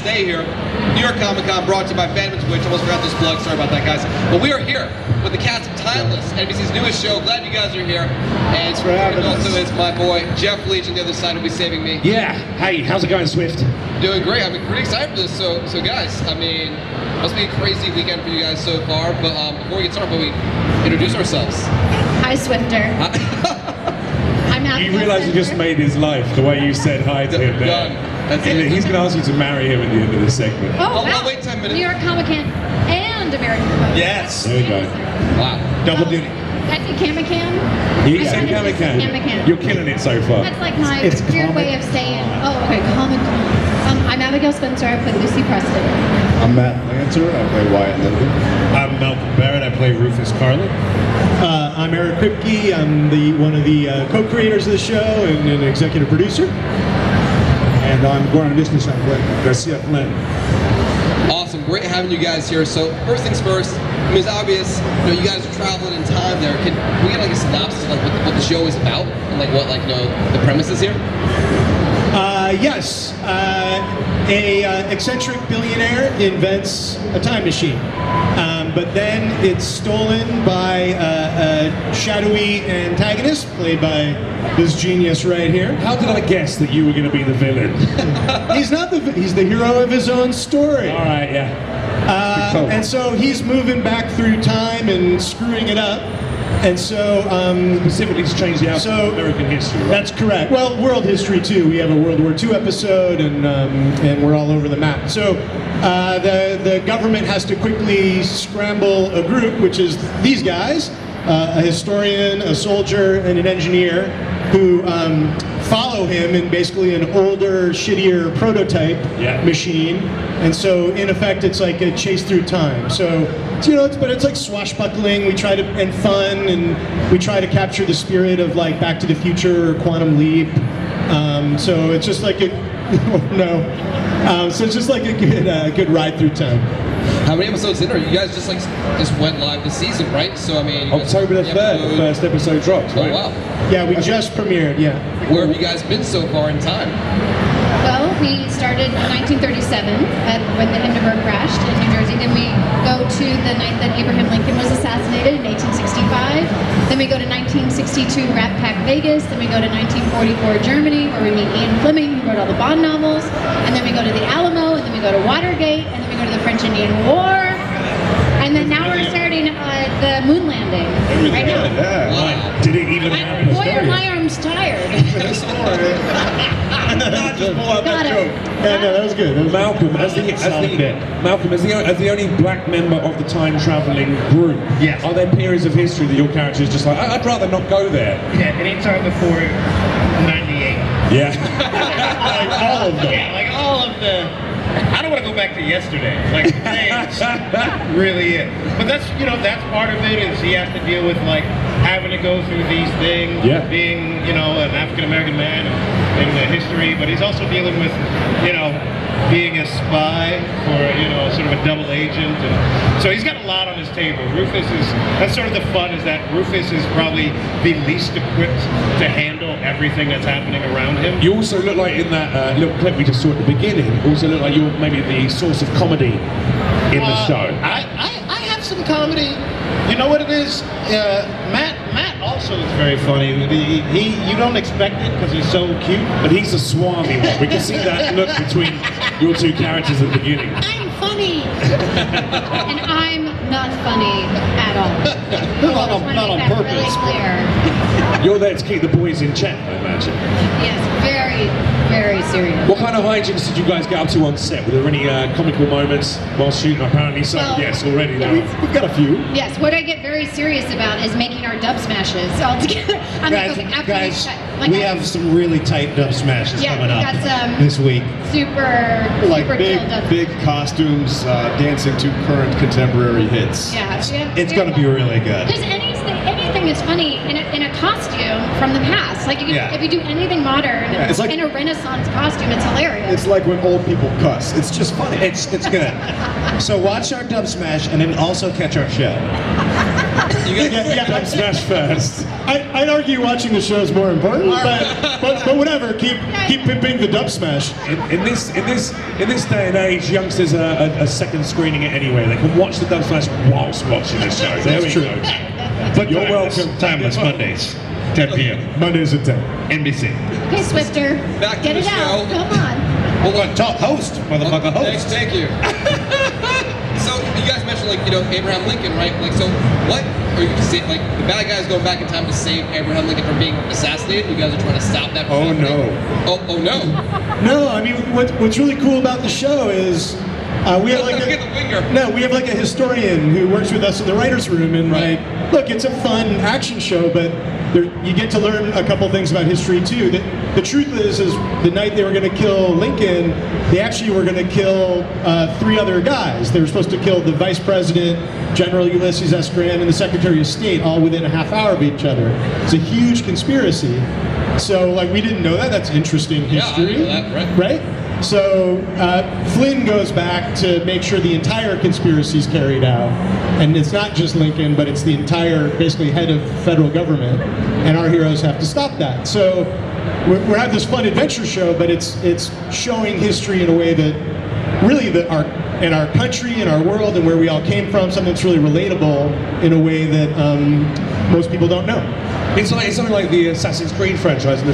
day here. New York Comic Con brought to you by Phantom's Witch. Almost forgot this plug, sorry about that, guys. But we are here with the cast of Timeless, NBC's newest show. Glad you guys are here. And Thanks for having us. Also is my boy, Jeff Leach on the other side who will be saving me. Yeah, hey, how's it going, Swift? Doing great. I'm pretty excited for this. So guys, I mean, must be a crazy weekend for you guys so far. But before we get started, we introduce ourselves. Hi, Swifter. I'm Abigail. You realise you just made his life the way you said hi to him there. Done. That's it. He's going to ask you to marry him at the end of this segment. Oh, wow. I'll wait 10 minutes. New York Comic Con and American Proposal. Yes. There you go. Wow. Double duty. That's a Camacan? You I said thought it was Comic-Con. Camacan. You're killing it so far. That's like my It's weird way of saying, oh, okay, Comic Con. I'm Abigail Spencer. I play Lucy Preston. I'm Matt Lancer. I play Wyatt Linden. I'm Malcolm Barrett. I play Rufus Carlin. I'm Eric Kripke. I'm one of the co-creators of the show and an executive producer. And I'm Gordon Business. I play Garcia Flynn. Awesome, great having you guys here. So first things first, I mean, it's obvious, you guys are traveling in time there. Can we get like a synopsis of like what the show is about and like what the premise is here? Yes. A eccentric billionaire invents a time machine. But then it's stolen by a shadowy antagonist played by this genius right here. How did I guess that you were going to be the villain? He's not he's the hero of his own story. All right, yeah. Cool. And so he's moving back through time and screwing it up. And so, Specifically to change the outcome of American history, right? That's correct. Well, world history too. We have a World War II episode, and we're all over the map. So, the government has to quickly scramble a group, which is these guys, a historian, a soldier, and an engineer, who follow him in basically an older, shittier prototype machine. And so, in effect, it's like a chase through time. So, but it's like swashbuckling. We try to and fun, and we try to capture the spirit of like Back to the Future or Quantum Leap. So it's just like so it's just like a good ride through time. How many episodes in are you guys just went live this season, right? So I mean, October the 3rd, the first episode dropped, right? Oh wow. Yeah, we just premiered. Yeah. Where have you guys been so far in time? Well, we started in 1937 when the Hindenburg crashed in New Jersey. Then we go to the night that Abraham Lincoln was assassinated in 1865. Then we go to 1962 Rat Pack Vegas. Then we go to 1944 Germany, where we meet Ian Fleming, who wrote all the Bond novels. And then we go to the Alamo, and then we go to Watergate, and then we go to the French-Indian War. And then now we're starting the moon landing right now. Yeah. Wow. Did it even happen? Boy, are my arms tired. Got it. Yeah, no, that was good. That was Malcolm, as the only black member of the time traveling group, Yes. are there periods of history that your character is just like, I'd rather not go there? Yeah, anytime before 98. Yeah. Like all of them. Yeah, like all of the. I don't want to go back to yesterday. Like today is really it. But that's that's part of it. Is he has to deal with like having to go through these things, being an African American man in the history, but he's also dealing with being a spy for sort of a double agent, and so he's got a lot on his table. That's sort of the fun, is that Rufus is probably the least equipped to handle everything that's happening around him. You also look like, in that little clip we just saw at the beginning, also look like you're maybe the source of comedy in the show. I have some comedy. You know what it is? Matt also is very funny. You don't expect it because he's so cute. But he's a swarmy one. We can see that look between your two characters at the beginning. I'm funny, and I'm not funny at all. Not on purpose. Really clear. You're there to keep the boys in check, I imagine. Yes, very, very serious. What kind of hijinks did you guys get up to on set? Were there any comical moments while shooting? Apparently so, Well, yes, already now. We've got a few. Yes, what I get very serious about is making our dub smashes all together. I'm Guys, like, okay, after we have some really tight dub smashes coming up we got some this week. super Big costumes, dancing to current contemporary hits. Yeah, It's going to be really good. Because anything is funny in a costume from the past. Like if you do anything modern, it's like- in a Renaissance costume. It's hilarious. It's like when old people cuss. It's just funny. It's good. So watch our dub smash and then also catch our show. You guys, Dub smash first. I'd argue watching the show is more important, but whatever. Keep pimping the dub smash. In this day and age, youngsters are second screening it anyway. They can watch the dub smash whilst watching the show. There we true. go. But You're welcome. Timeless Mondays, 10 p.m. Mondays at 10. NBC. Okay, Swifter, Back to get the it out. show. Come on. Hold on, talk host, motherfucker, host. Thank you. So you guys mentioned Abraham Lincoln, right? So what are you saying? The bad guys going back in time to save Abraham Lincoln from being assassinated? You guys are trying to stop that from happening? Oh no. No, I mean what's really cool about the show is we have Get the finger. we have a historian who works with us in the writers' room, and Right. look, it's a fun action show, but you get to learn a couple things about history too. The truth is the night they were going to kill Lincoln, they actually were going to kill 3 other guys. They were supposed to kill the vice president, General Ulysses S. Grant, and the Secretary of State, all within a half hour of each other. It's a huge conspiracy. So we didn't know that. That's interesting history, I didn't know that, right? So Flynn goes back to make sure the entire conspiracy is carried out, and it's not just Lincoln, but it's the entire, basically, head of federal government, and our heroes have to stop that. So we're having this fun adventure show, but it's showing history in a way that really in our country, in our world, and where we all came from, something that's really relatable in a way that most people don't know. It's something like the Assassin's Creed franchise in the